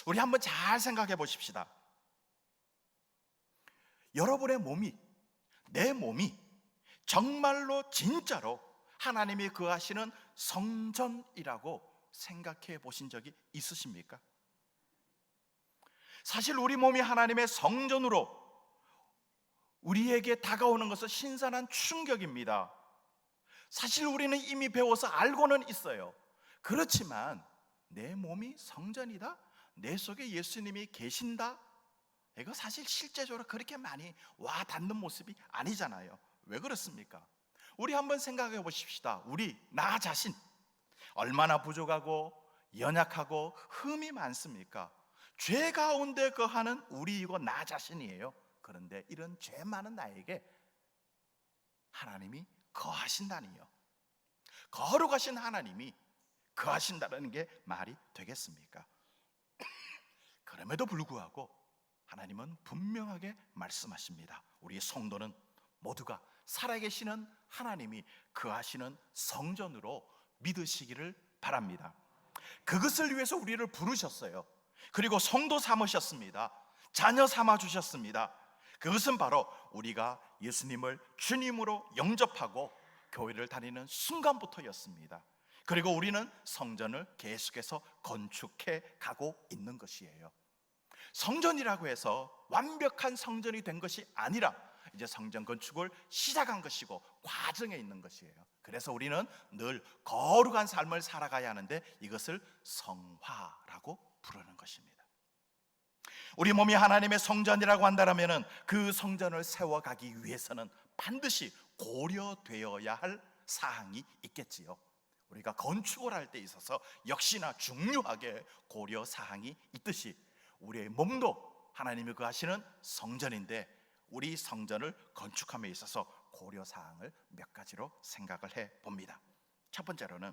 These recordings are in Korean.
우리 한번 잘 생각해 보십시다. 여러분의 몸이, 내 몸이 정말로 진짜로 하나님이 거하시는 성전이라고 생각해 보신 적이 있으십니까? 사실 우리 몸이 하나님의 성전으로 우리에게 다가오는 것은 신선한 충격입니다. 사실 우리는 이미 배워서 알고는 있어요. 그렇지만 내 몸이 성전이다? 내 속에 예수님이 계신다? 이거 사실 실제적으로 그렇게 많이 와 닿는 모습이 아니잖아요. 왜 그렇습니까? 우리 한번 생각해 보십시다. 나 자신 얼마나 부족하고 연약하고 흠이 많습니까? 죄 가운데 거하는 우리이고 나 자신이에요. 그런데 이런 죄 많은 나에게 하나님이 거하신다니요. 거룩하신 하나님이 거하신다는 게 말이 되겠습니까? 그럼에도 불구하고 하나님은 분명하게 말씀하십니다. 우리 성도는 모두가 살아계시는 하나님이 거하시는 성전으로 믿으시기를 바랍니다. 그것을 위해서 우리를 부르셨어요. 그리고 성도 삼으셨습니다. 자녀 삼아 주셨습니다. 그것은 바로 우리가 예수님을 주님으로 영접하고 교회를 다니는 순간부터였습니다. 그리고 우리는 성전을 계속해서 건축해 가고 있는 것이에요. 성전이라고 해서 완벽한 성전이 된 것이 아니라 이제 성전 건축을 시작한 것이고 과정에 있는 것이에요. 그래서 우리는 늘 거룩한 삶을 살아가야 하는데 이것을 성화라고 부르는 것입니다. 우리 몸이 하나님의 성전이라고 한다면 그 성전을 세워가기 위해서는 반드시 고려되어야 할 사항이 있겠지요. 우리가 건축을 할 때 있어서 역시나 중요하게 고려 사항이 있듯이 우리의 몸도 하나님이 거하시는 성전인데 우리 성전을 건축함에 있어서 고려 사항을 몇 가지로 생각을 해 봅니다. 첫 번째로는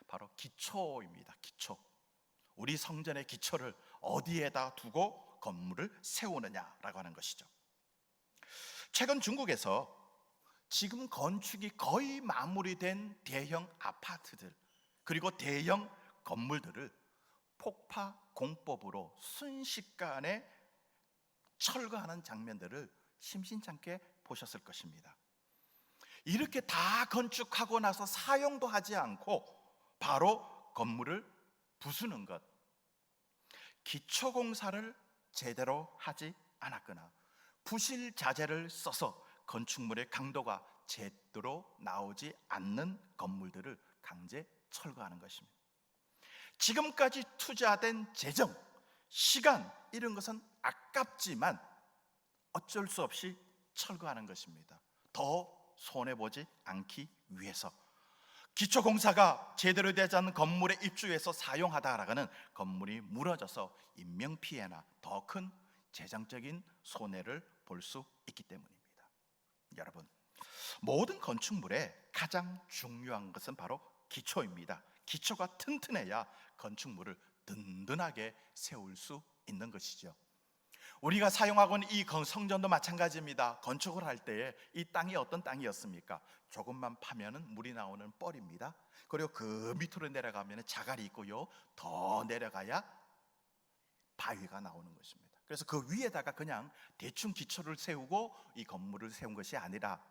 바로 기초입니다. 기초. 우리 성전의 기초를 어디에다 두고 건물을 세우느냐라고 하는 것이죠. 최근 중국에서 지금 건축이 거의 마무리된 대형 아파트들 그리고 대형 건물들을 폭파 공법으로 순식간에 철거하는 장면들을 심심찮게 보셨을 것입니다. 이렇게 다 건축하고 나서 사용도 하지 않고 바로 건물을 부수는 것, 기초공사를 제대로 하지 않았거나 부실 자재를 써서 건축물의 강도가 제대로 나오지 않는 건물들을 강제 철거하는 것입니다. 지금까지 투자된 재정, 시간 이런 것은 아깝지만 어쩔 수 없이 철거하는 것입니다. 더 손해보지 않기 위해서. 기초공사가 제대로 되지 않는 건물에 입주해서 사용하다가는 건물이 무너져서 인명피해나 더 큰 재정적인 손해를 볼 수 있기 때문입니다. 여러분, 모든 건축물에 가장 중요한 것은 바로 기초입니다. 기초가 튼튼해야 건축물을 든든하게 세울 수 있는 것이죠. 우리가 사용하고 있는 이 성전도 마찬가지입니다. 건축을 할 때에 이 땅이 어떤 땅이었습니까? 조금만 파면은 물이 나오는 뻘입니다. 그리고 그 밑으로 내려가면 자갈이 있고요. 더 내려가야 바위가 나오는 것입니다. 그래서 그 위에다가 그냥 대충 기초를 세우고 이 건물을 세운 것이 아니라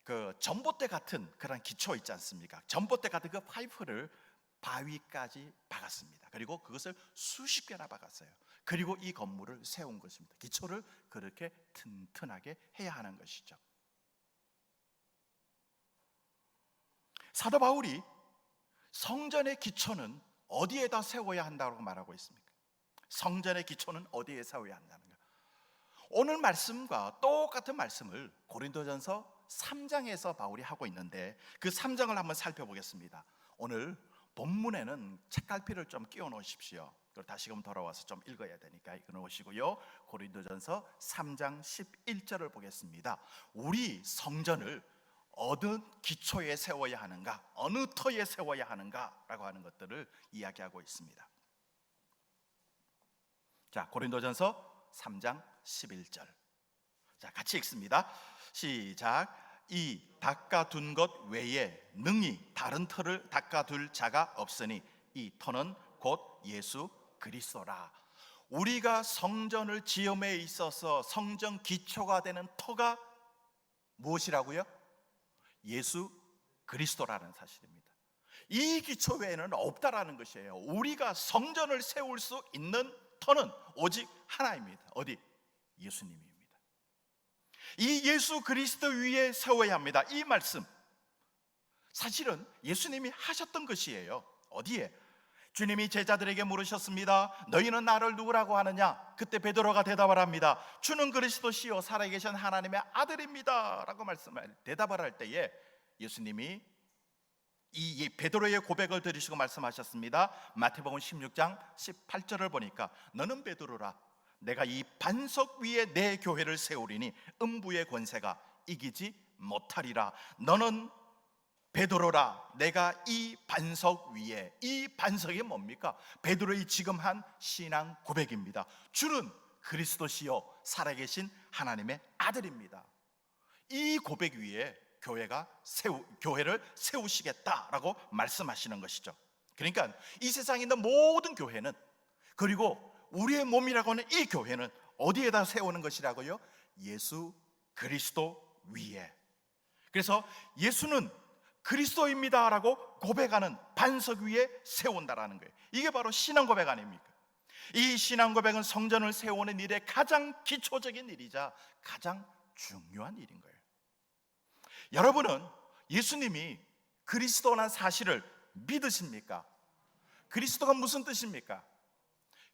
그 전봇대 같은 그런 기초 있지 않습니까? 전봇대 같은 그 파이프를 바위까지 박았습니다. 그리고 그것을 수십 개나 박았어요. 그리고 이 건물을 세운 것입니다. 기초를 그렇게 튼튼하게 해야 하는 것이죠. 사도 바울이 성전의 기초는 어디에다 세워야 한다고 말하고 있습니까? 성전의 기초는 어디에 세워야 한다는가? 오늘 말씀과 똑같은 말씀을 고린도전서 3장에서 바울이 하고 있는데 그 3장을 한번 살펴보겠습니다. 오늘 본문에는 책갈피를 좀 끼워 놓으십시오. 그리고 다시금 돌아와서 좀 읽어야 되니까 읽어 놓으시고요. 고린도전서 3장 11절을 보겠습니다. 우리 성전을 어느 기초에 세워야 하는가, 어느 터에 세워야 하는가 라고 하는 것들을 이야기하고 있습니다. 자, 고린도전서 3장 11절. 자, 같이 읽습니다. 시작. 이 닦아둔 것 외에 능히 다른 터를 닦아둘 자가 없으니 이 터는 곧 예수 그리스도라. 우리가 성전을 지음에 있어서 성전 기초가 되는 터가 무엇이라고요? 예수 그리스도라는 사실입니다. 이 기초 외에는 없다라는 것이에요. 우리가 성전을 세울 수 있는 터는 오직 하나입니다. 어디? 예수님입니다. 이 예수 그리스도 위에 세워야 합니다. 이 말씀 사실은 예수님이 하셨던 것이에요. 어디에? 주님이 제자들에게 물으셨습니다. 너희는 나를 누구라고 하느냐? 그때 베드로가 대답을 합니다. 주는 그리스도시요 살아계신 하나님의 아들입니다 라고 대답을 할 때에 예수님이 이 베드로의 고백을 들으시고 말씀하셨습니다. 마태복음 16장 18절을 보니까 너는 베드로라. 내가 이 반석 위에 내 교회를 세우리니 음부의 권세가 이기지 못하리라. 너는 베드로라. 내가 이 반석 위에, 이 반석이 뭡니까? 베드로의 지금 한 신앙 고백입니다. 주는 그리스도시요 살아계신 하나님의 아들입니다. 이 고백 위에 교회를 세우시겠다라고 말씀하시는 것이죠. 그러니까 이 세상에 있는 모든 교회는, 그리고 우리의 몸이라고 하는 이 교회는 어디에다 세우는 것이라고요? 예수 그리스도 위에. 그래서 예수는 그리스도입니다라고 고백하는 반석 위에 세운다라는 거예요. 이게 바로 신앙 고백 아닙니까? 이 신앙 고백은 성전을 세우는 일의 가장 기초적인 일이자 가장 중요한 일인 거예요. 여러분은 예수님이 그리스도라는 사실을 믿으십니까? 그리스도가 무슨 뜻입니까?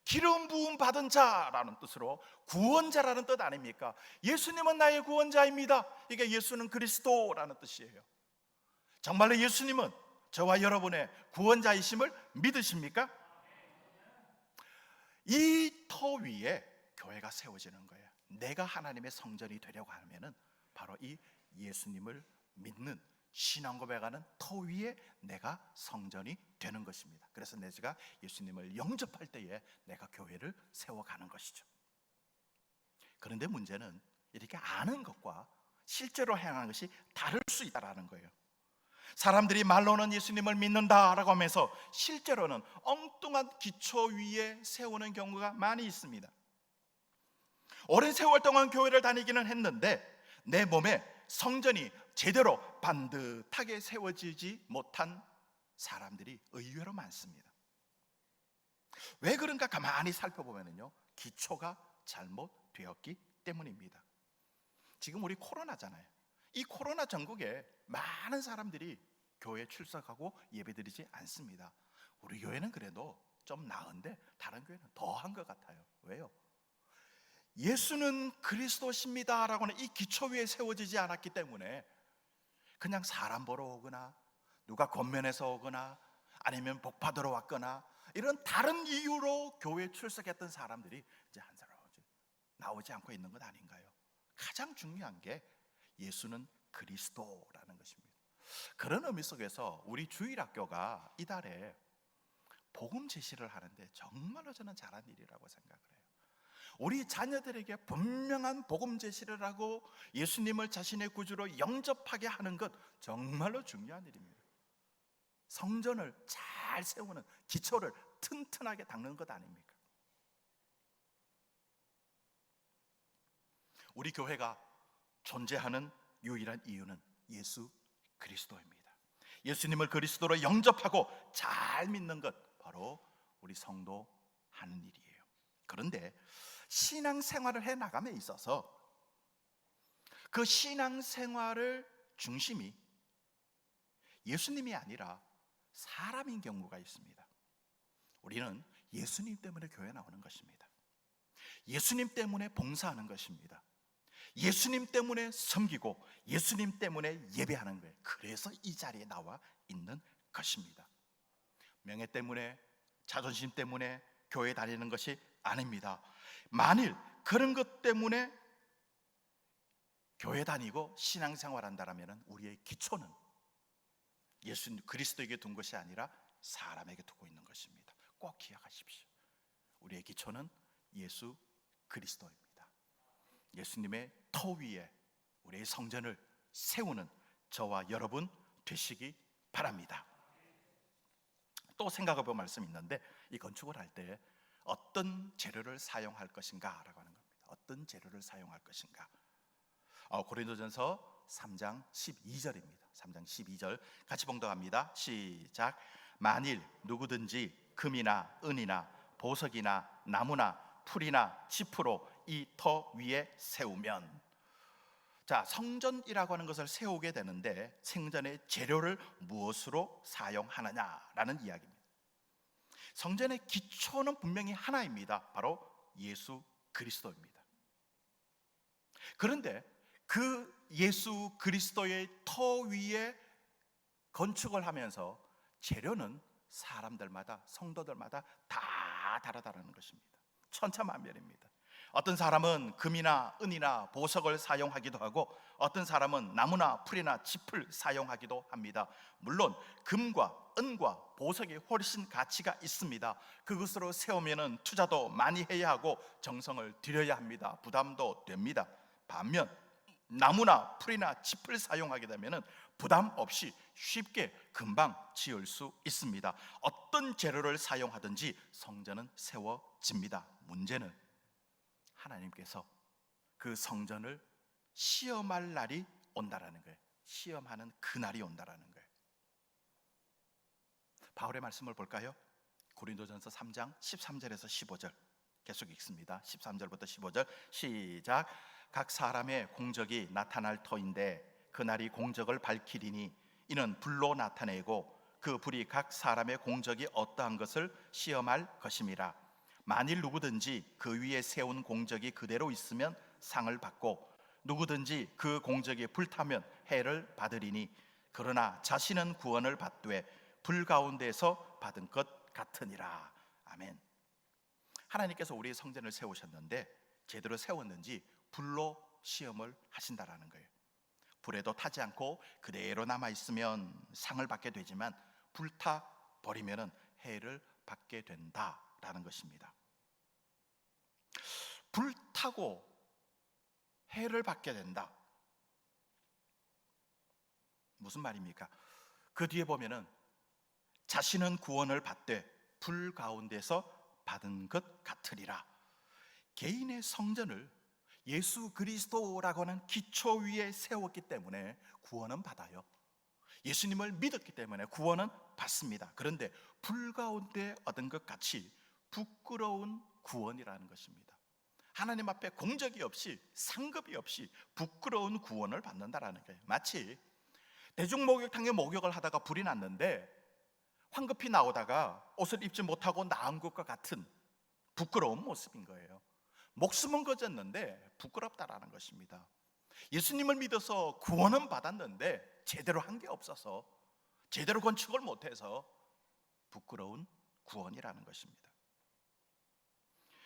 기름 부음 받은 자라는 뜻으로 구원자라는 뜻 아닙니까? 예수님은 나의 구원자입니다. 이게 예수는 그리스도라는 뜻이에요. 정말로 예수님은 저와 여러분의 구원자이심을 믿으십니까? 이 터 위에 교회가 세워지는 거예요. 내가 하나님의 성전이 되려고 하면은 바로 이 예수님을 믿는 신앙 고백하는 터 위에 내가 성전이 되는 것입니다. 그래서 내가 예수님을 영접할 때에 내가 교회를 세워가는 것이죠. 그런데 문제는 이렇게 아는 것과 실제로 행하는 것이 다를 수 있다는 거예요. 사람들이 말로는 예수님을 믿는다라고 하면서 실제로는 엉뚱한 기초 위에 세우는 경우가 많이 있습니다. 오랜 세월 동안 교회를 다니기는 했는데 내 몸에 성전이 제대로 반듯하게 세워지지 못한 사람들이 의외로 많습니다. 왜 그런가 가만히 살펴보면요, 기초가 잘못되었기 때문입니다. 지금 우리 코로나잖아요. 이 코로나 전국에 많은 사람들이 교회에 출석하고 예배드리지 않습니다. 우리 교회는 그래도 좀 나은데 다른 교회는 더한 것 같아요. 왜요? 예수는 그리스도십니다 라고 하는 이 기초 위에 세워지지 않았기 때문에 그냥 사람 보러 오거나 누가 권면해서 오거나 아니면 복 받으러 왔거나 이런 다른 이유로 교회에 출석했던 사람들이 이제 한 사람 나오지 않고 있는 것 아닌가요? 가장 중요한 게 예수는 그리스도라는 것입니다. 그런 의미 속에서 우리 주일학교가 이달에 복음 제시를 하는데 정말로 저는 잘한 일이라고 생각을 해요. 우리 자녀들에게 분명한 복음 제시를 하고 예수님을 자신의 구주로 영접하게 하는 것 정말로 중요한 일입니다. 성전을 잘 세우는 기초를 튼튼하게 닦는 것 아닙니까? 우리 교회가 존재하는 유일한 이유는 예수 그리스도입니다. 예수님을 그리스도로 영접하고 잘 믿는 것 바로 우리 성도 하는 일이에요. 그런데 신앙생활을 해 나감에 있어서 그 신앙생활을 중심이 예수님이 아니라 사람인 경우가 있습니다. 우리는 예수님 때문에 교회 나오는 것입니다. 예수님 때문에 봉사하는 것입니다. 예수님 때문에 섬기고 예수님 때문에 예배하는 거예요. 그래서 이 자리에 나와 있는 것입니다. 명예 때문에, 자존심 때문에 교회 다니는 것이 아닙니다. 만일 그런 것 때문에 교회 다니고 신앙생활 한다면 우리의 기초는 예수 그리스도에게 둔 것이 아니라 사람에게 두고 있는 것입니다. 꼭 기억하십시오. 우리의 기초는 예수 그리스도입니다. 예수님의 터 위에 우리의 성전을 세우는 저와 여러분 되시기 바랍니다. 또 생각해 볼 말씀이 있는데, 이 건축을 할 때 어떤 재료를 사용할 것인가라고 하는 겁니다. 어떤 재료를 사용할 것인가. 고린도전서 3장 12절입니다. 3장 12절 같이 봉독합니다. 시작. 만일 누구든지 금이나 은이나 보석이나 나무나 풀이나 짚으로 이 터 위에 세우면, 자, 성전이라고 하는 것을 세우게 되는데 성전의 재료를 무엇으로 사용하느냐라는 이야기입니다. 성전의 기초는 분명히 하나입니다. 바로 예수 그리스도입니다. 그런데 그 예수 그리스도의 터 위에 건축을 하면서 재료는 사람들마다, 성도들마다 다 다르다는 것입니다. 천차만별입니다. 어떤 사람은 금이나 은이나 보석을 사용하기도 하고, 어떤 사람은 나무나 풀이나 짚을 사용하기도 합니다. 물론 금과 은과 보석이 훨씬 가치가 있습니다. 그것으로 세우면 투자도 많이 해야 하고 정성을 들여야 합니다. 부담도 됩니다. 반면 나무나 풀이나 짚을 사용하게 되면 부담 없이 쉽게 금방 지을 수 있습니다. 어떤 재료를 사용하든지 성전은 세워집니다. 문제는 하나님께서 그 성전을 시험할 날이 온다라는 거예요. 시험하는 그날이 온다라는 거예요. 바울의 말씀을 볼까요? 고린도전서 3장 13절에서 15절 계속 읽습니다. 13절부터 15절 시작. 각 사람의 공적이 나타날 터인데 그날이 공적을 밝히리니 이는 불로 나타내고 그 불이 각 사람의 공적이 어떠한 것을 시험할 것임이라. 만일 누구든지 그 위에 세운 공적이 그대로 있으면 상을 받고 누구든지 그 공적이 불타면 해를 받으리니 그러나 자신은 구원을 받되 불 가운데서 받은 것 같으니라. 아멘. 하나님께서 우리의 성전을 세우셨는데 제대로 세웠는지 불로 시험을 하신다라는 거예요. 불에도 타지 않고 그대로 남아있으면 상을 받게 되지만 불타 버리면 해를 받게 된다라는 것입니다. 불타고 해를 받게 된다. 무슨 말입니까? 그 뒤에 보면은 자신은 구원을 받되 불 가운데서 받은 것 같으리라. 개인의 성전을 예수 그리스도라고 하는 기초 위에 세웠기 때문에 구원은 받아요. 예수님을 믿었기 때문에 구원은 받습니다. 그런데 불 가운데 얻은 것 같이 부끄러운 구원이라는 것입니다. 하나님 앞에 공적이 없이 상급이 없이 부끄러운 구원을 받는다라는 거예요. 마치 대중목욕탕에 목욕을 하다가 불이 났는데 황급히 나오다가 옷을 입지 못하고 나온 것과 같은 부끄러운 모습인 거예요. 목숨은 거졌는데 부끄럽다라는 것입니다. 예수님을 믿어서 구원은 받았는데 제대로 한 게 없어서, 제대로 건축을 못해서 부끄러운 구원이라는 것입니다.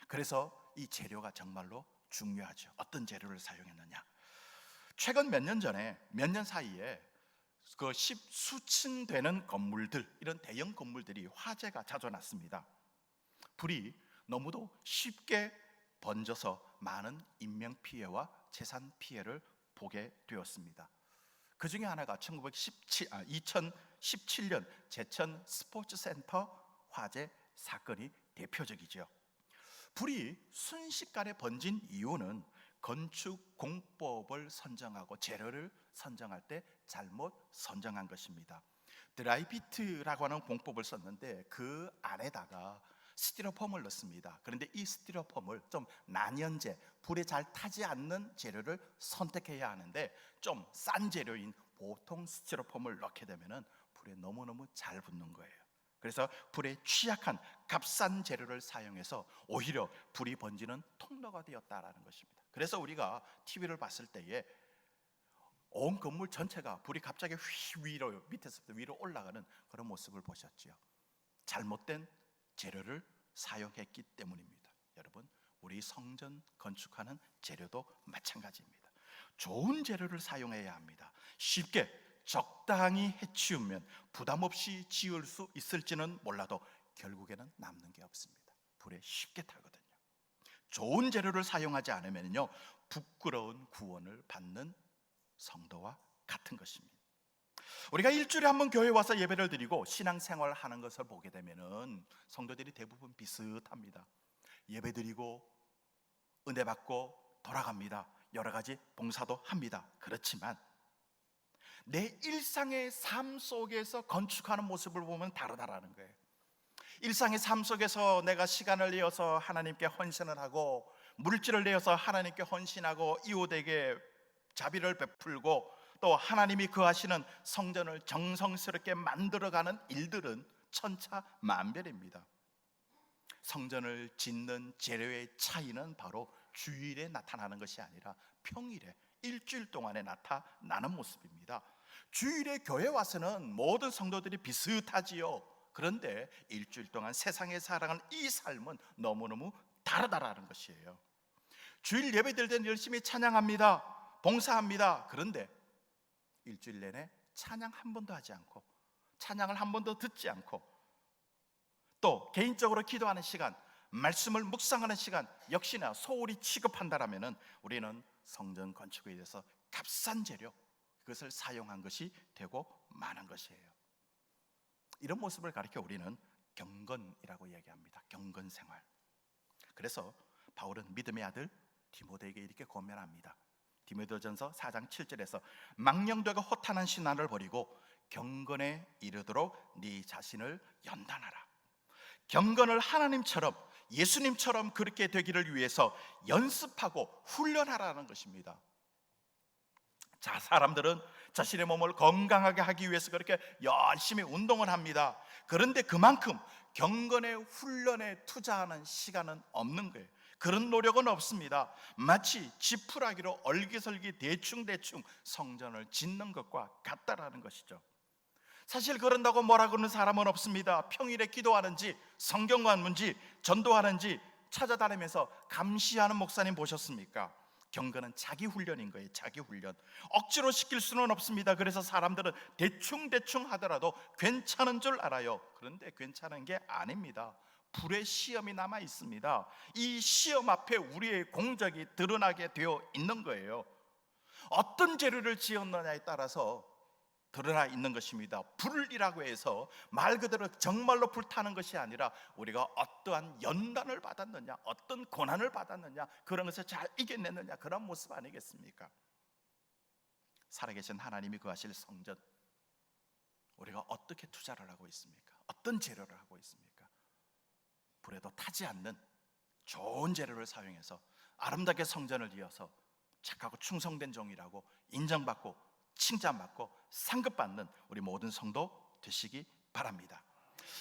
그래서 이 재료가 정말로 중요하죠. 어떤 재료를 사용했느냐. 최근 몇 년 전에, 몇 년 사이에 그 십수층 되는 건물들, 이런 대형 건물들이 화재가 자주 났습니다. 불이 너무도 쉽게 번져서 많은 인명피해와 재산 피해를 보게 되었습니다. 그 중에 하나가 2017년 제천 스포츠센터 화재 사건이 대표적이죠. 불이 순식간에 번진 이유는 건축 공법을 선정하고 재료를 선정할 때 잘못 선정한 것입니다. 드라이비트라고 하는 공법을 썼는데 그 안에다가 스티로폼을 넣습니다. 그런데 이 스티로폼을 좀 난연재, 불에 잘 타지 않는 재료를 선택해야 하는데 좀 싼 재료인 보통 스티로폼을 넣게 되면 불에 너무너무 잘 붙는 거예요. 그래서 불에 취약한 값싼 재료를 사용해서 오히려 불이 번지는 통로가 되었다라는 것입니다. 그래서 우리가 TV를 봤을 때에 온 건물 전체가 불이 갑자기 위로, 밑에서부터 위로 올라가는 그런 모습을 보셨죠. 잘못된 재료를 사용했기 때문입니다. 여러분, 우리 성전 건축하는 재료도 마찬가지입니다. 좋은 재료를 사용해야 합니다. 쉽게 적당히 해치우면 부담 없이 지을 수 있을지는 몰라도 결국에는 남는 게 없습니다. 불에 쉽게 타거든요. 좋은 재료를 사용하지 않으면요, 부끄러운 구원을 받는 성도와 같은 것입니다. 우리가 일주일에 한 번 교회 와서 예배를 드리고 신앙생활을 하는 것을 보게 되면은 성도들이 대부분 비슷합니다. 예배 드리고 은혜 받고 돌아갑니다. 여러 가지 봉사도 합니다. 그렇지만 내 일상의 삶 속에서 건축하는 모습을 보면 다르다라는 거예요. 일상의 삶 속에서 내가 시간을 내어서 하나님께 헌신을 하고, 물질을 내어서 하나님께 헌신하고, 이웃에게 자비를 베풀고, 또 하나님이 거하시는 성전을 정성스럽게 만들어가는 일들은 천차만별입니다. 성전을 짓는 재료의 차이는 바로 주일에 나타나는 것이 아니라 평일에, 일주일 동안에 나타나는 모습입니다. 주일에 교회 와서는 모든 성도들이 비슷하지요. 그런데 일주일 동안 세상에 살아가는 이 삶은 너무너무 다르다라는 것이에요. 주일 예배 드릴 때는 열심히 찬양합니다, 봉사합니다. 그런데 일주일 내내 찬양 한 번도 하지 않고, 찬양을 한 번도 듣지 않고, 또 개인적으로 기도하는 시간, 말씀을 묵상하는 시간 역시나 소홀히 취급한다라면은 우리는 성전 건축에 대해서 값싼 재료, 그것을 사용한 것이 되고 마는 것이에요. 이런 모습을 가리켜 우리는 경건이라고 얘기합니다. 경건 생활. 그래서 바울은 믿음의 아들 디모데에게 이렇게 권면합니다. 디모데전서 4장 7절에서 망령되고 허탄한 신화를 버리고 경건에 이르도록 네 자신을 연단하라. 경건을 하나님처럼, 예수님처럼 그렇게 되기를 위해서 연습하고 훈련하라는 것입니다. 자, 사람들은 자신의 몸을 건강하게 하기 위해서 그렇게 열심히 운동을 합니다. 그런데 그만큼 경건의 훈련에 투자하는 시간은 없는 거예요. 그런 노력은 없습니다. 마치 지푸라기로 얼기설기 대충대충 성전을 짓는 것과 같다라는 것이죠. 사실 그런다고 뭐라 그러는 사람은 없습니다. 평일에 기도하는지, 성경 읽는지, 전도하는지 찾아다니면서 감시하는 목사님 보셨습니까? 경건은 자기 훈련인 거예요. 자기 훈련. 억지로 시킬 수는 없습니다. 그래서 사람들은 대충대충 하더라도 괜찮은 줄 알아요. 그런데 괜찮은 게 아닙니다. 불의 시험이 남아 있습니다. 이 시험 앞에 우리의 공적이 드러나게 되어 있는 거예요. 어떤 재료를 지었느냐에 따라서 드러나 있는 것입니다. 불이라고 해서 말 그대로 정말로 불타는 것이 아니라 우리가 어떠한 연단을 받았느냐, 어떤 고난을 받았느냐, 그런 것을 잘 이겨냈느냐, 그런 모습 아니겠습니까? 살아계신 하나님이 거하실 성전, 우리가 어떻게 투자를 하고 있습니까? 어떤 재료를 하고 있습니까? 불에도 타지 않는 좋은 재료를 사용해서 아름답게 성전을 이어서 착하고 충성된 종이라고 인정받고 칭찬받고 상급받는 우리 모든 성도 되시기 바랍니다.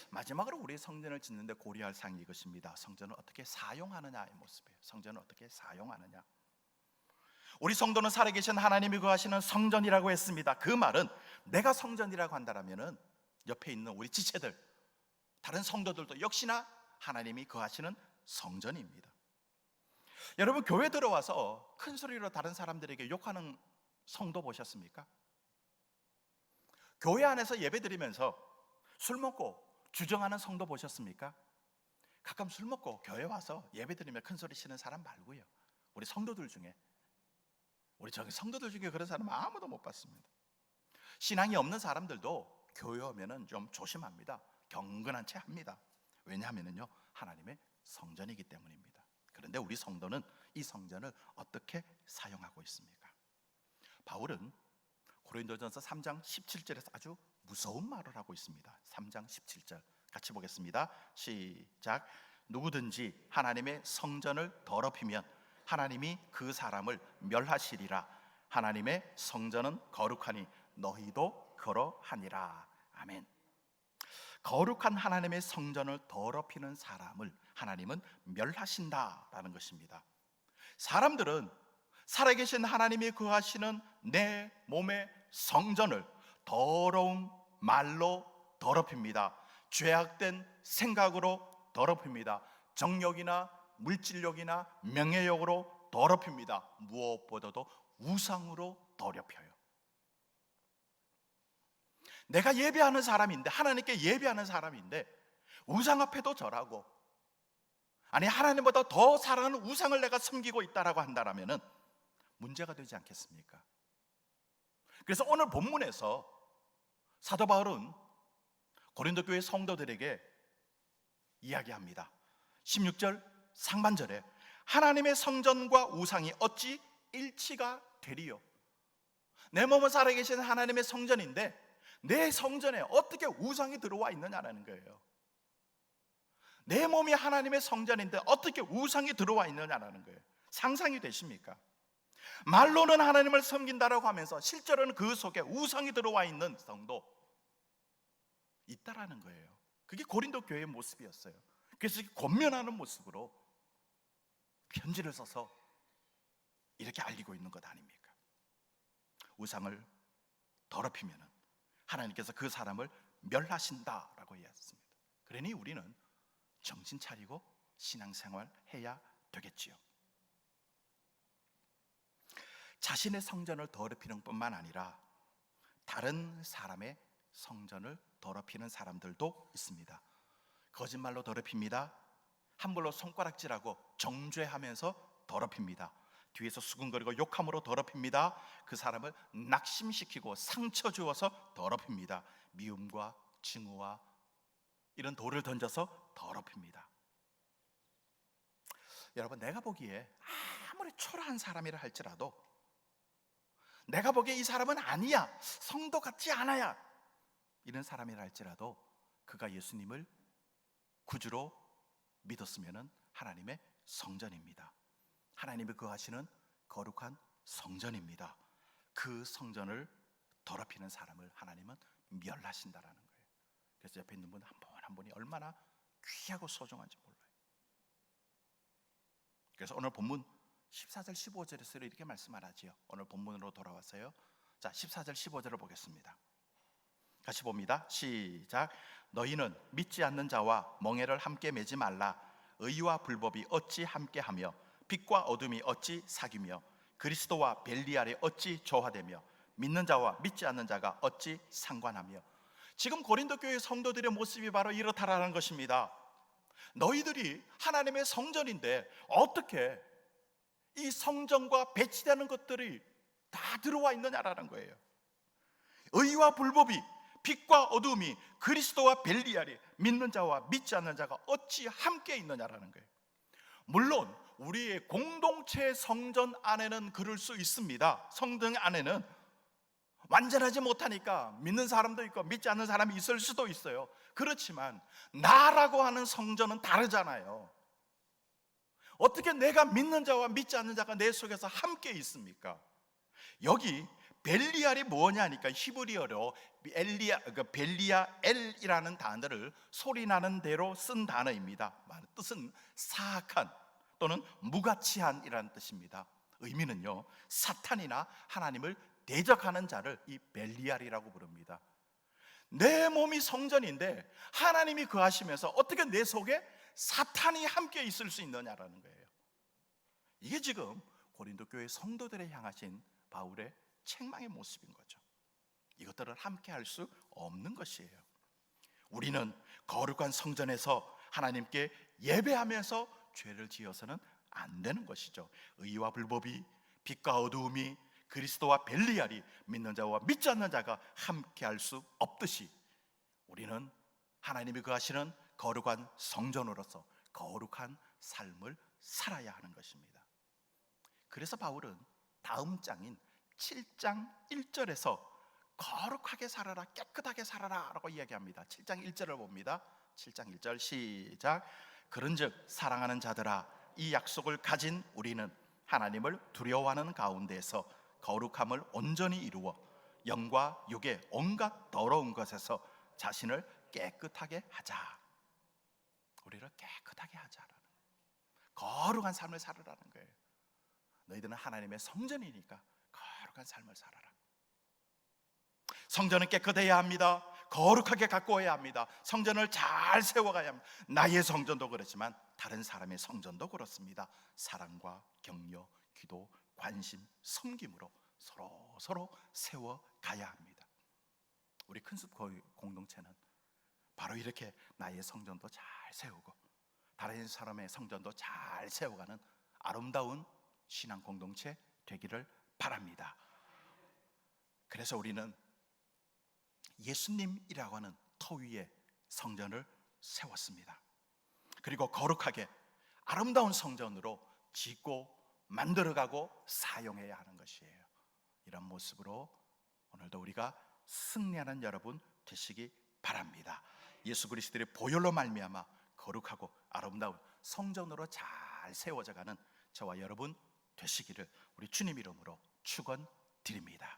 마지막으로 우리 성전을 짓는데 고려할 사항이 이것입니다. 성전을 어떻게 사용하느냐의 모습이에요. 성전을 어떻게 사용하느냐. 우리 성도는 살아계신 하나님이 거하시는 성전이라고 했습니다. 그 말은 내가 성전이라고 한다면 옆에 있는 우리 지체들, 다른 성도들도 역시나 하나님이 거하시는 성전입니다. 여러분, 교회 들어와서 큰 소리로 다른 사람들에게 욕하는 성도 보셨습니까? 교회 안에서 예배 드리면서 술 먹고 주정하는 성도 보셨습니까? 가끔 술 먹고 교회 와서 예배 드리면 큰 소리 치는 사람 말고요, 우리 성도들 중에, 우리 저기 성도들 중에 그런 사람 아무도 못 봤습니다. 신앙이 없는 사람들도 교회 오면은 좀 조심합니다. 경건한 채 합니다. 왜냐하면요, 하나님의 성전이기 때문입니다. 그런데 우리 성도는 이 성전을 어떻게 사용하고 있습니까? 바울은 고린도전서 3장 17절에서 아주 무서운 말을 하고 있습니다. 3장 17절 같이 보겠습니다. 시작. 누구든지 하나님의 성전을 더럽히면 하나님이 그 사람을 멸하시리라. 하나님의 성전은 거룩하니 너희도 그러하니라. 아멘. 거룩한 하나님의 성전을 더럽히는 사람을 하나님은 멸하신다라는 것입니다. 사람들은 살아계신 하나님이 거하시는 내 몸의 성전을 더러운 말로 더럽힙니다. 죄악된 생각으로 더럽힙니다. 정욕이나 물질욕이나 명예욕으로 더럽힙니다. 무엇보다도 우상으로 더럽혀요. 내가 예배하는 사람인데, 하나님께 예배하는 사람인데 우상 앞에도 절하고, 아니 하나님보다 더 사랑하는 우상을 내가 섬기고 있다라고 한다라면은 문제가 되지 않겠습니까? 그래서 오늘 본문에서 사도 바울은 고린도 교회 성도들에게 이야기합니다. 16절 상반절에 하나님의 성전과 우상이 어찌 일치가 되리요? 내 몸은 살아계신 하나님의 성전인데 내 성전에 어떻게 우상이 들어와 있느냐라는 거예요. 내 몸이 하나님의 성전인데 어떻게 우상이 들어와 있느냐라는 거예요. 상상이 되십니까? 말로는 하나님을 섬긴다라고 하면서 실제로는 그 속에 우상이 들어와 있는 성도 있다라는 거예요. 그게 고린도 교회의 모습이었어요. 그래서 권면하는 모습으로 편지를 써서 이렇게 알리고 있는 것 아닙니까? 우상을 더럽히면 하나님께서 그 사람을 멸하신다라고 이야기했습니다. 그러니 우리는 정신 차리고 신앙생활 해야 되겠지요. 자신의 성전을 더럽히는 뿐만 아니라 다른 사람의 성전을 더럽히는 사람들도 있습니다. 거짓말로 더럽힙니다. 함부로 손가락질하고 정죄하면서 더럽힙니다. 뒤에서 수군거리고 욕함으로 더럽힙니다. 그 사람을 낙심시키고 상처 주어서 더럽힙니다. 미움과 증오와 이런 돌을 던져서 더럽힙니다. 여러분, 내가 보기에 아무리 초라한 사람이라 할지라도, 내가 보기에 이 사람은 아니야, 성도 같지 않아야, 이런 사람이라 할지라도 그가 예수님을 구주로 믿었으면 하나님의 성전입니다. 하나님이 거하시는 거룩한 성전입니다. 그 성전을 더럽히는 사람을 하나님은 멸하신다라는 거예요. 그래서 옆에 있는 분 한 분 한 분이 얼마나 귀하고 소중한지 몰라요. 그래서 오늘 본문 14절 15절에서 이렇게 말씀하지요. 오늘 본문으로 돌아왔어요. 자, 14절 15절을 보겠습니다. 같이 봅니다. 시작. 너희는 믿지 않는 자와 멍에를 함께 매지 말라. 의와 불법이 어찌 함께하며 빛과 어둠이 어찌 사귀며 그리스도와 벨리알이 어찌 조화되며 믿는 자와 믿지 않는 자가 어찌 상관하며. 지금 고린도 교회 성도들의 모습이 바로 이렇다라는 것입니다. 너희들이 하나님의 성전인데 어떻게 이 성전과 배치되는 것들이 다 들어와 있느냐라는 거예요. 의와 불법이, 빛과 어둠이, 그리스도와 벨리알이, 믿는 자와 믿지 않는 자가 어찌 함께 있느냐라는 거예요. 물론 우리의 공동체 성전 안에는 그럴 수 있습니다. 성전 안에는 완전하지 못하니까 믿는 사람도 있고 믿지 않는 사람이 있을 수도 있어요. 그렇지만 나라고 하는 성전은 다르잖아요. 어떻게 내가 믿는 자와 믿지 않는 자가 내 속에서 함께 있습니까? 여기 벨리알이 뭐냐니까 히브리어로 벨리아엘이라는 단어를 소리나는 대로 쓴 단어입니다. 뜻은 사악한 또는 무가치한이라는 뜻입니다. 의미는요, 사탄이나 하나님을 대적하는 자를 이 벨리알이라고 부릅니다. 내 몸이 성전인데 하나님이 거하시면서 어떻게 내 속에 사탄이 함께 있을 수 있느냐라는 거예요. 이게 지금 고린도 교회 성도들에 향하신 바울의 책망의 모습인 거죠. 이것들을 함께 할 수 없는 것이에요. 우리는 거룩한 성전에서 하나님께 예배하면서 죄를 지어서는 안 되는 것이죠. 의와 불법이, 빛과 어두움이, 그리스도와 벨리알이, 믿는 자와 믿지 않는 자가 함께 할 수 없듯이 우리는 하나님이 거하시는 거룩한 성전으로서 거룩한 삶을 살아야 하는 것입니다. 그래서 바울은 다음 장인 7장 1절에서 거룩하게 살아라, 깨끗하게 살아라 라고 이야기합니다. 7장 1절을 봅니다. 7장 1절 시작. 그런즉 사랑하는 자들아, 이 약속을 가진 우리는 하나님을 두려워하는 가운데에서 거룩함을 온전히 이루어 영과 육의 온갖 더러운 것에서 자신을 깨끗하게 하자. 우리를 깨끗하게 하자라는, 거룩한 삶을 살으라는 거예요. 너희들은 하나님의 성전이니까 거룩한 삶을 살아라. 성전은 깨끗해야 합니다. 거룩하게 가꾸어야 합니다. 성전을 잘 세워가야 합니다. 나의 성전도 그렇지만 다른 사람의 성전도 그렇습니다. 사랑과 격려, 기도, 관심, 섬김으로 서로 세워가야 합니다. 우리 큰숲 공동체는 바로 이렇게 나의 성전도 잘 세우고 다른 사람의 성전도 잘 세워가는 아름다운 신앙 공동체 되기를 바랍니다. 그래서 우리는 예수님이라고 하는 터 위에 성전을 세웠습니다. 그리고 거룩하게 아름다운 성전으로 짓고 만들어가고 사용해야 하는 것이에요. 이런 모습으로 오늘도 우리가 승리하는 여러분 되시기 바랍니다. 예수 그리스도의 보혈로 말미암아 거룩하고 아름다운 성전으로 잘 세워져가는 저와 여러분 되시기를 우리 주님 이름으로 축원드립니다.